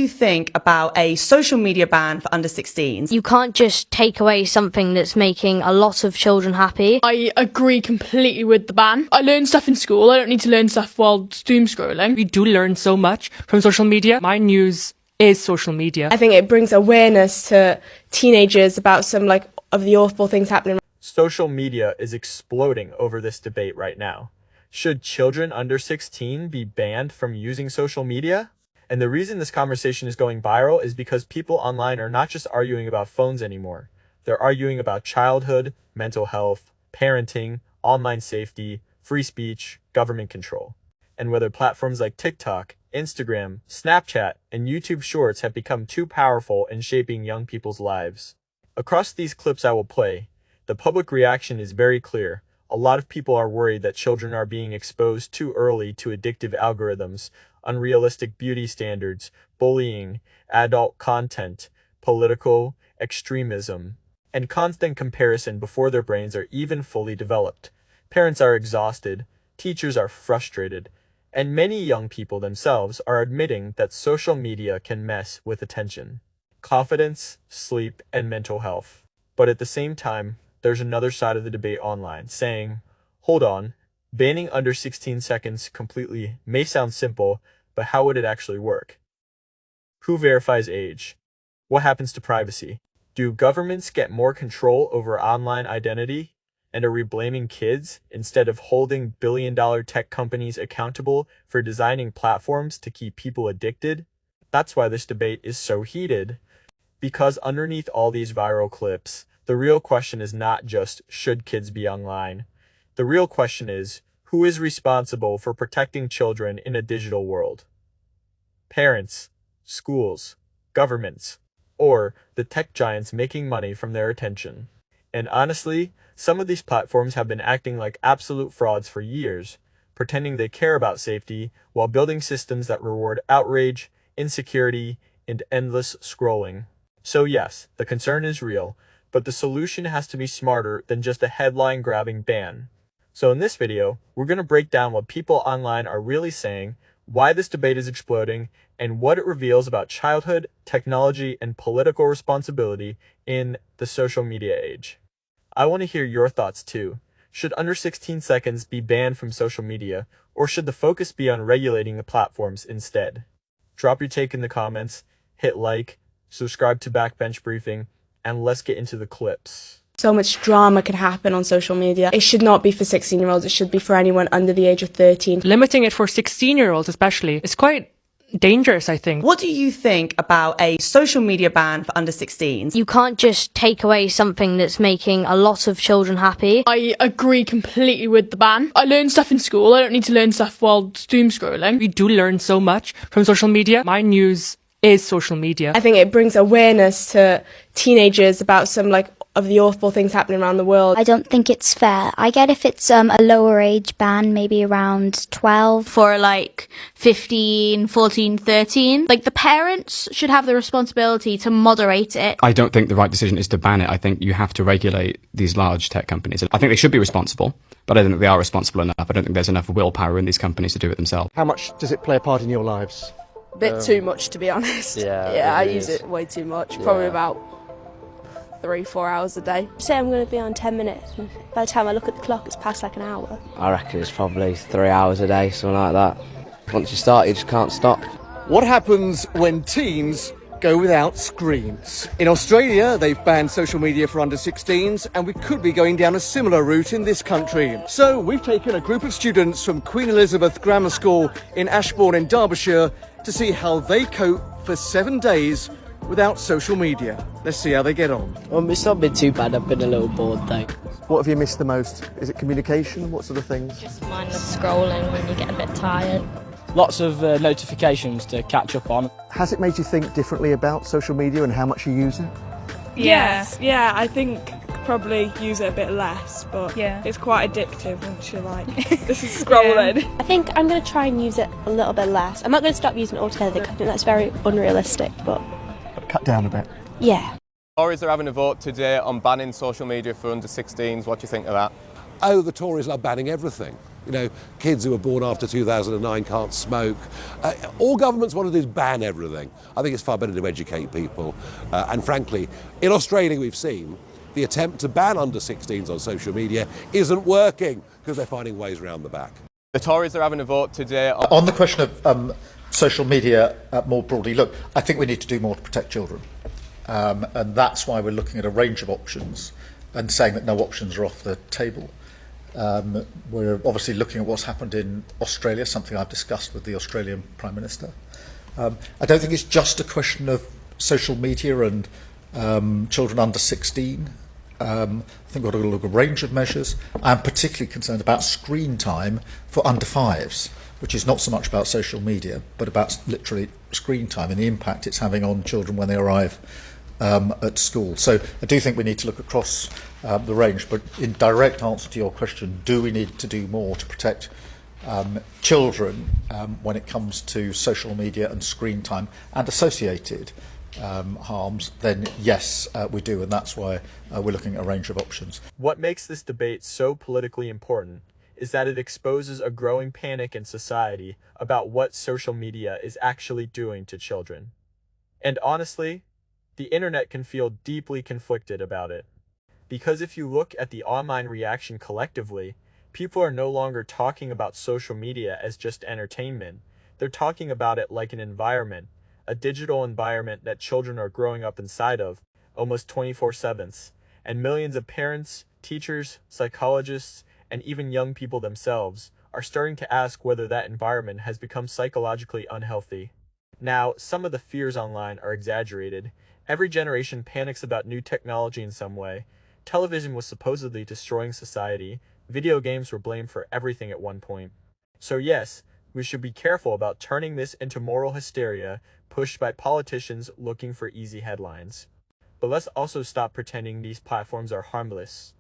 you think about a social media ban for under 16s? You can't just take away something that's making a lot of children happy. I agree completely with the ban. I learn stuff in school. I don't need to learn stuff while doom scrolling. We do learn so much from social media. My news is social media. I think it brings awareness to teenagers about some of the awful things happening. Social media is exploding over this debate right now. Should children under 16 be banned from using social media? And the reason this conversation is going viral is because people online are not just arguing about phones anymore. They're arguing about childhood, mental health, parenting, online safety, free speech, government control, and whether platforms like TikTok, Instagram, Snapchat, and YouTube Shorts have become too powerful in shaping young people's lives. Across these clips I will play, the public reaction is very clear. A lot of people are worried that children are being exposed too early to addictive algorithms, unrealistic beauty standards, bullying, adult content, political extremism, and constant comparison before their brains are even fully developed. Parents are exhausted, teachers are frustrated, and many young people themselves are admitting that social media can mess with attention, confidence, sleep, and mental health. But at the same time, there's another side of the debate online saying, hold on, banning under 16 seconds completely may sound simple, but how would it actually work? Who verifies age? What happens to privacy? Do governments get more control over online identity? And are we blaming kids instead of holding billion-dollar tech companies accountable for designing platforms to keep people addicted? That's why this debate is so heated. Because underneath all these viral clips, the real question is not just, should kids be online? The real question is, who is responsible for protecting children in a digital world? Parents, schools, governments, or the tech giants making money from their attention? And honestly, some of these platforms have been acting like absolute frauds for years, pretending they care about safety while building systems that reward outrage, insecurity, and endless scrolling. So yes, the concern is real, but the solution has to be smarter than just a headline-grabbing ban. So in this video, we're going to break down what people online are really saying, why this debate is exploding, and what it reveals about childhood, technology, and political responsibility in the social media age. I want to hear your thoughts too. Should under 16 seconds be banned from social media, or should the focus be on regulating the platforms instead? Drop your take in the comments, hit like, subscribe to Backbench Briefing, and let's get into the clips. So much drama can happen on social media. It should not be for 16-year-olds. It should be for anyone under the age of 13. Limiting it for 16-year-olds especially is quite dangerous, I think. What do you think about a social media ban for under 16s? You can't just take away something that's making a lot of children happy. I agree completely with the ban. I learn stuff in school. I don't need to learn stuff while doom scrolling. We do learn so much from social media. My news is social media. I think it brings awareness to teenagers about some of the awful things happening around the world. I don't think it's fair. I get if it's a lower age ban, maybe around 12. For 15, 14, 13. The parents should have the responsibility to moderate it. I don't think the right decision is to ban it. I think you have to regulate these large tech companies. I think they should be responsible, but I don't think they are responsible enough. I don't think there's enough willpower in these companies to do it themselves. How much does it play a part in your lives? A bit too much, to be honest. Yeah, I use it way too much. Probably about 3-4 hours a day. Say I'm going to be on 10 minutes, and by the time I look at the clock, it's past an hour. I reckon it's probably 3 hours a day, something like that. Once you start, you just can't stop. What happens when teens go without screens? In Australia, they've banned social media for under 16s, and we could be going down a similar route in this country. So we've taken a group of students from Queen Elizabeth Grammar School in Ashbourne in Derbyshire to see how they cope for 7 days without social media. Let's see how they get on. It's not been too bad. I've been a little bored though. What have you missed the most? Is it communication? What sort of things? Just mindless scrolling when you get a bit tired. Lots of notifications to catch up on. Has it made you think differently about social media and how much you use it? Yeah, I think probably use it a bit less, but it's quite addictive once you're this is scrolling. I think I'm going to try and use it a little bit less. I'm not going to stop using it altogether because I think that's very unrealistic, but cut down a bit. Yeah. Tories are having a vote today on banning social media for under 16s. What do you think of that? Oh, the Tories love banning everything. You know, kids who were born after 2009 can't smoke. All governments want to do is ban everything. I think it's far better to educate people. And frankly, in Australia we've seen the attempt to ban under-16s on social media isn't working because they're finding ways around the back. The Tories are having a vote today on the question of social media more broadly. Look, I think we need to do more to protect children, and that's why we're looking at a range of options and saying that no options are off the table. We're obviously looking at what's happened in Australia, something I've discussed with the Australian Prime Minister. I don't think it's just a question of social media and children under 16. I think we've got to look at a range of measures. I'm particularly concerned about screen time for under 5s, which is not so much about social media, but about literally screen time and the impact it's having on children when they arrive at school. So I do think we need to look across the range, but in direct answer to your question, do we need to do more to protect children when it comes to social media and screen time and associated harms, then yes, we do, and that's why we're looking at a range of options. What makes this debate so politically important is that it exposes a growing panic in society about what social media is actually doing to children. And honestly, the internet can feel deeply conflicted about it. Because if you look at the online reaction collectively, people are no longer talking about social media as just entertainment. They're talking about it like an environment, a digital environment that children are growing up inside of, almost 24/7, and millions of parents, teachers, psychologists, and even young people themselves are starting to ask whether that environment has become psychologically unhealthy. Now, some of the fears online are exaggerated. Every generation panics about new technology in some way. Television was supposedly destroying society. Video games were blamed for everything at one point. So yes, we should be careful about turning this into moral hysteria pushed by politicians looking for easy headlines. But let's also stop pretending these platforms are harmless.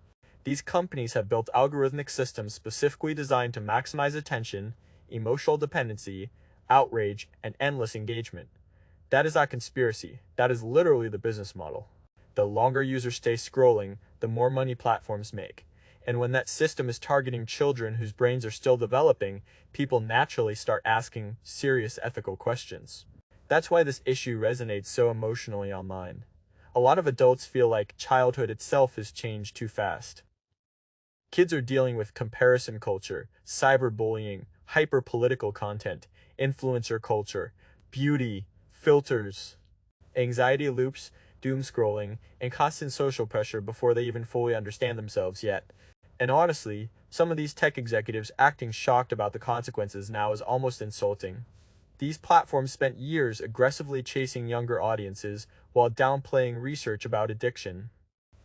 These companies have built algorithmic systems specifically designed to maximize attention, emotional dependency, outrage, and endless engagement. That is not conspiracy. That is literally the business model. The longer users stay scrolling, the more money platforms make. And when that system is targeting children whose brains are still developing, people naturally start asking serious ethical questions. That's why this issue resonates so emotionally online. A lot of adults feel like childhood itself has changed too fast. Kids are dealing with comparison culture, cyberbullying, hyper-political content, influencer culture, beauty, filters, anxiety loops, doom scrolling, and constant social pressure before they even fully understand themselves yet. And honestly, some of these tech executives acting shocked about the consequences now is almost insulting. These platforms spent years aggressively chasing younger audiences while downplaying research about addiction,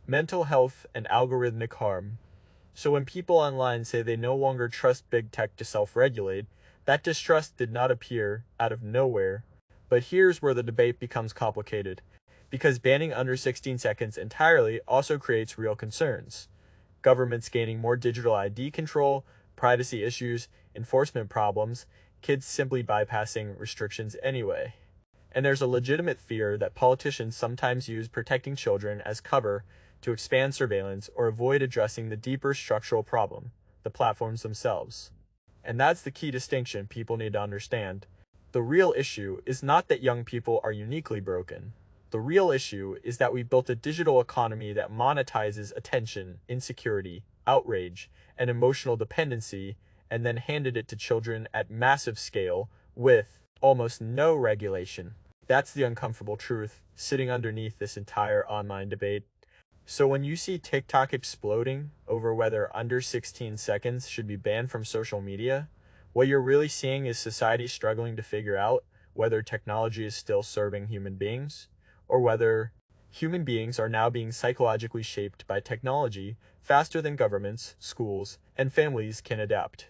mental health, and algorithmic harm. So when people online say they no longer trust big tech to self-regulate, that distrust did not appear out of nowhere. But here's where the debate becomes complicated, because banning under 16 seconds entirely also creates real concerns. Governments gaining more digital ID control, privacy issues, enforcement problems, kids simply bypassing restrictions anyway. And there's a legitimate fear that politicians sometimes use protecting children as cover to expand surveillance or avoid addressing the deeper structural problem, the platforms themselves. And that's the key distinction people need to understand. The real issue is not that young people are uniquely broken. The real issue is that we built a digital economy that monetizes attention, insecurity, outrage, and emotional dependency, and then handed it to children at massive scale with almost no regulation. That's the uncomfortable truth sitting underneath this entire online debate. So when you see TikTok exploding over whether under 16 seconds should be banned from social media, what you're really seeing is society struggling to figure out whether technology is still serving human beings, or whether human beings are now being psychologically shaped by technology faster than governments, schools, and families can adapt.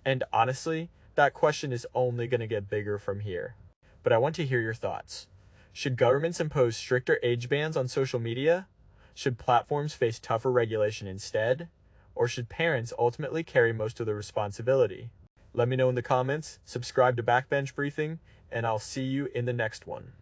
And honestly, that question is only going to get bigger from here. But I want to hear your thoughts. Should governments impose stricter age bans on social media? Should platforms face tougher regulation instead? Or should parents ultimately carry most of the responsibility? Let me know in the comments, subscribe to Backbench Briefing, and I'll see you in the next one.